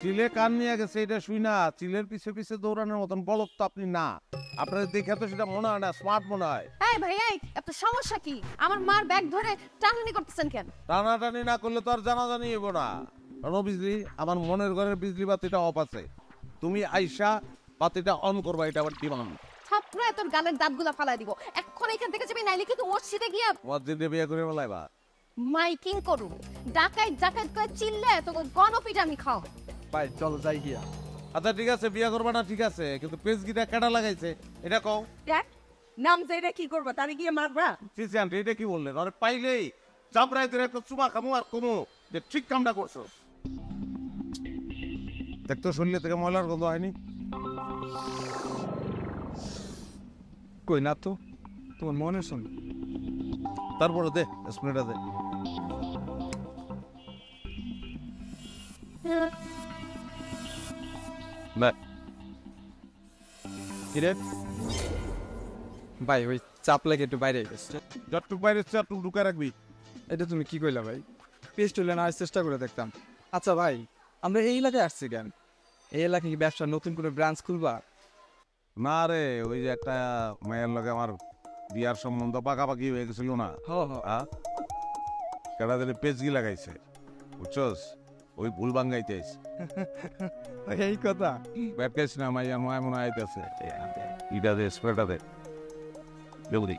চিলে কান নিয়ে গেছে এটা শুই না, চিলের পিছে পিছে দৌড়ানোর মতন বলদ তো আপনি না। আপনার দেখে তো সেটা মনে হয় না, স্মার্ট মনে হয়। এই ভাই এই আপনার সমস্যা কি? আমার মার ব্যাগ ধরে টানাটানি করতেছেন কেন? টানাটানি না করলে তো আর জানাজানি হইব না। কেন বিজলি? আমার মনের ঘরের বিজলি বাতিটা অফ আছে, তুমি আইসা বাতিটা অন করবা, এটা আবার ডিমান্ড। থাপড়ায় তোর গালের দাঁতগুলা ফালাই দিব এখন। এখান থেকে যাবি, নাইলে কিন্তু মসজিদে গিয়া মসজিদে বিয়ে করে বলাইবা। মাইকিং করুন, ডাকাইত ডাকাইত করে চিল্লে তোকে গণপিট আমি খাও। ভাই চলো যাই গিয়া। আচ্ছা ঠিক আছে, বিয়ে করবা না ঠিক আছে, কিন্তু পেজগিটা কেডা লাগাইছে এটা কও। দেখ নাম যাইরা কি করবা, তারে গিয়ে মারবা? সিসি আন্টি এটা কি বললেন? আরে পাইলেই চাপড়ায় তোর একটা চুমা খামু আর কমু যে ঠিক কামটা করছো। দেখতো শরীরে থেকে ময়লার গন্ধ হয়নি? কই না তো, তোমার মনে শোন। তারপরে দে স্প্রেটা দে। কিরে ভাই, ওই চাপ লাগে একটু বাইরে গেছে। যতটুক বাইরে চটটুক ঢুকে রাখবি। এটা তুমি কি কইলা ভাই? পেস্ট হইলে না চেষ্টা করে দেখতাম। আচ্ছা ভাই, আমরা এই এলাকায় আসছি কেন? এই এলাকায় কি ব্যবসা নতুন করে ব্রাঞ্চ খুলবা? না রে, ওই যে একটা মায়ের লগে আমার বিয়ার সম্বন্ধ পাকাপাকি হয়ে গেছিল না, কেডা দিলে পেজগি লাগাইছে বুঝছস, ওই ভুল বাঙ্গাইতে এই কথা ব্যাপকাইছ না, মাইয়া নয় মনে আইতেছে। ইটা দে স্প্রেটা দে বেউরি।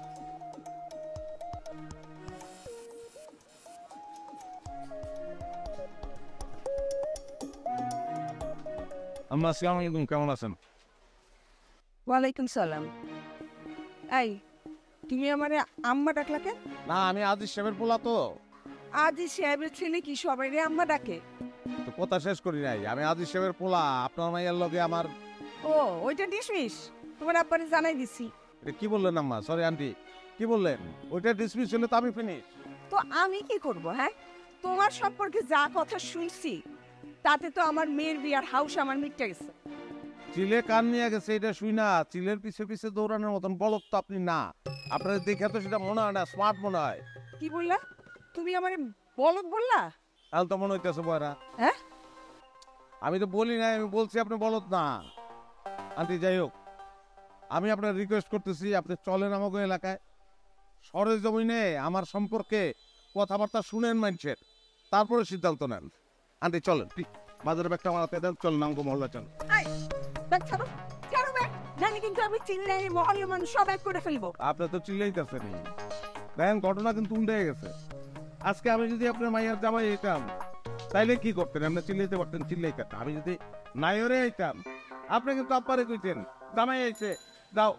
আমরা আসসালামু আলাইকুম, কেমন আছেন? ওয়ালাইকুম সালাম। এই তুমি আমারে আম্মা ডাকলা কেন? না আমি আজিজ সাহেবের পোলা তো। আজি সাহেবের ছেলে কি সবাই রে আম্মা ডাকে? তো কথা শেষ করি নাই, আমি আজিজ সাহেবের পোলা, আপনার মাইয়ার লগে আমার। ও ওইটা ডিসমিস, তোমার আব্বারে জানাই দিছি। এটা কি বললেন আম্মা? সরি আন্টি, কি বললেন? ওইটা ডিসমিস হলে তো আমি ফিনিশ। তো আমি কি করব? হ্যাঁ, তোমার সম্পর্কে যা কথা শুনছি তাতে তো আমার মেয়ের বিয়ার হাউস আমার মিটে গেছে। চিলে কান নিয়ে গেছে এটা শুই না, চিলের পিছে পিছে দৌড়ানোর মতন বলদ তো আপনি না। আপনার দেখে তো সেটা মনে হয় না, স্মার্ট মনে হয়। কি বললা তুমি? আমারে বলদ বললা? তাহলে তো মনে হইতেছে বয়রা। হ্যাঁ আমি তো বলি না, আমি বলছি আপনি বলদ না। আন্টি যাই হোক, আমি আপনার রিকোয়েস্ট করতেছি, আপনি চলেন আমাকে এলাকায়, সরে জমিনে আমার সম্পর্কে কথাবার্তা শুনেন মানুষের, তারপরে সিদ্ধান্ত নেন। আন্টি চলেন, বাজারে ব্যাগটা আমার হাতে দেন, চলেন আমাকে মহল্লা চলেন। ব্যাগ ছাড়ো, ছাড়ো ব্যাগ, নাহলে কিন্তু আমি চিল্লাই মহল্লার মানুষ সব এক করে ফেলবো। আপনি তো চিল্লাইতেছেন, দেখেন ঘটনা কিন্তু উল্টে গেছে। আজকে আমি যদি আপনার মাইয়ার জামাই হইতাম তাইলে কি করতেন? আপনি চিল্লাইতে পারতেন, চিল্লাইতেন। আমি যদি নাইরে হইতাম আপনি কিন্তু আব্বারে কইতেন জামাই আইছে দাও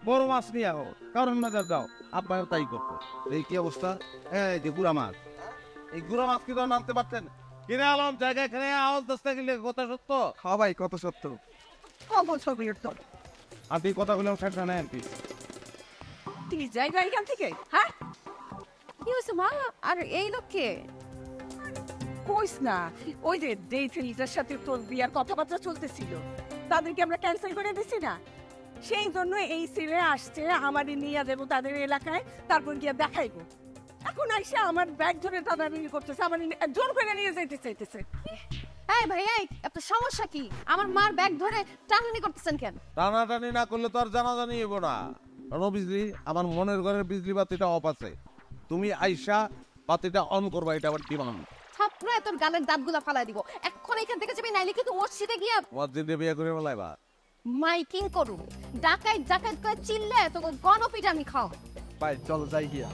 বড় মাছ নিয়ে আও, কারণ বাজার দাও, আব্বা তাই করতো। এই কি অবস্থা? এই যে গুড়া মাছ, এই গুড়া মাছ কি তখন আনতে পারতেন? কিনে আলম জায়গায় খেলে আওয়াজ দশটা গেলে কথা সত্য। হ্যাঁ ভাই, কত সত্য। আন্টি কথা বললাম শেষ না আন্টি। তুমি জায়গা এখান থেকে। হ্যাঁ কি হয়েছে মা? আর এই লোককে কইস না, ওই যে যেই ছেলেটার সাথে তোর বিয়ার কথাবার্তা চলতেছিল তাদেরকে আমরা ক্যান্সেল করে দিছি না, সেই জন্য এই ছেলে আসছে আমাদের নিয়ে দেবো তাদের এলাকায়, তারপর গিয়ে দেখাইবো। এখন আইসা আমার ব্যাগ ধরে টানাটানি করতেছে, আমার জোর করে নিয়ে যাইতে চাইতেছে। এই ভাই এই আপনার সমস্যা কি? আমার মার ব্যাগ ধরে টানাটানি করতেছেন কেন? টানাটানি না করলে তো আর জানাজানি হইব না। কেন বিজলি? আমার মনের ঘরের বিজলি বাতিটা অফ আছে, তুমি আইসা বাতিটা অন করবা, এটা আবার ডিমান্ড। থাপড়ায় তোর গালের দাঁতগুলা ফালাই দিব এখন। এখান থেকে যাবি, নাইলে কিন্তু মসজিদে গিয়া মসজিদে বিয়ে করে বলাইবা। মাইকিং করুন, ডাকাইত ডাকাইত করে চিল্লে তোকে গণপিট আমি খাও। ভাই চলো যাই গিয়া।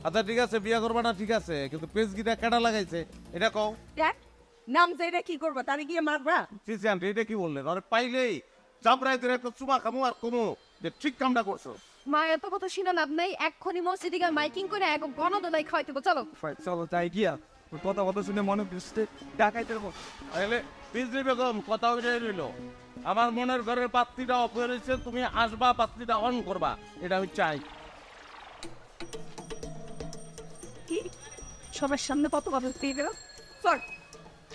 আচ্ছা ঠিক আছে, বিয়ে করবা না ঠিক আছে, কিন্তু পেজগিটা কেডা লাগাইছে এটা কও। দেখ নাম যাইরা কি করবা, তারে গিয়ে মারবা? সিসি আন্টি এটা কি বললেন? আরে পাইলেই চাপড়ায় তোর একটা চুমা খামু আর কমু যে ঠিক কামটা করছো। মা এত কথা শুনে লাভ নাই, এক্ষুনি মসজিদে গিয়ে মাইকিং করে এক গণদোলাই খাওয়াইতে হবে। চলো ভাই চলো যাই গিয়া। ওর কথা কথা শুনে মনে বুঝতে ডাকাইতে মতো। তাহলে বিজলি বেগম কথা ওইটাই রইল, আমার মনের ঘরের পাত্রীটা অফ হয়ে রয়েছে, তুমি আসবা পাত্রীটা অন করবা, এটা আমি চাই। কি সবার সামনে কত কথা দিয়ে গেল? চল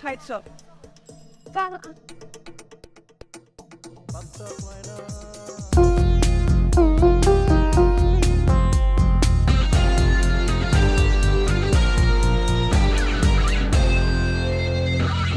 খাই চল। চল।